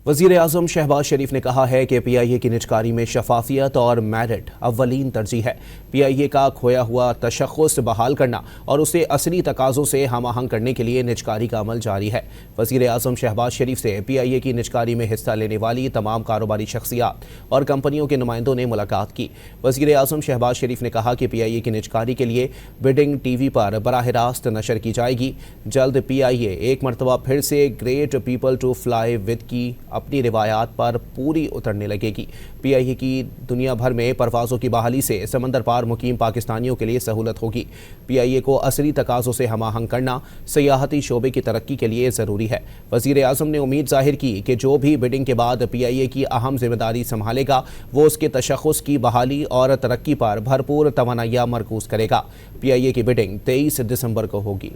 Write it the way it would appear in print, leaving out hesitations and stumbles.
वज़ीर आज़म शहबाज शरीफ ने कहा है कि PIA की निजकारी में शफाफियत और मेरिट अव्वलीन तरजीह है। PIA का खोया हुआ तशख़्ख़ुस बहाल करना और उसे असली तकाज़ों से हम आहंग करने के लिए निजकारी का अमल जारी है। वज़ीर आज़म शहबाज शरीफ से PIA की निजकारी में हिस्सा लेने वाली तमाम कारोबारी शख्सियात और कंपनियों के नुमाइंदों ने मुलाकात की। वज़ीर आज़म शहबाज शरीफ ने कहा कि PIA की निजकारी के लिए बिडिंग TV पर बराह रास्त नशर की जाएगी। जल्द PIA एक मरतबा फिर से great people to fly with की अपनी रिवायात पर पूरी उतरने लगेगी। PIA की दुनिया भर में परवाज़ों की बहाली से समंदर पार मुकीम पाकिस्तानियों के लिए सहूलत होगी। PIA को असली तकाज़ों से हम आहंग करना सियाहती शोबे की तरक्की के लिए ज़रूरी है। वज़ीर आज़म ने उम्मीद ज़ाहिर की कि जो भी बिडिंग के बाद PIA की अहम जिम्मेदारी संभालेगा वो उसके तशख़्ख़ुस की बहाली और तरक्की पर भरपूर तवानाइयाँ मरकूज़ करेगा। PIA की बिडिंग 23 दिसंबर को होगी।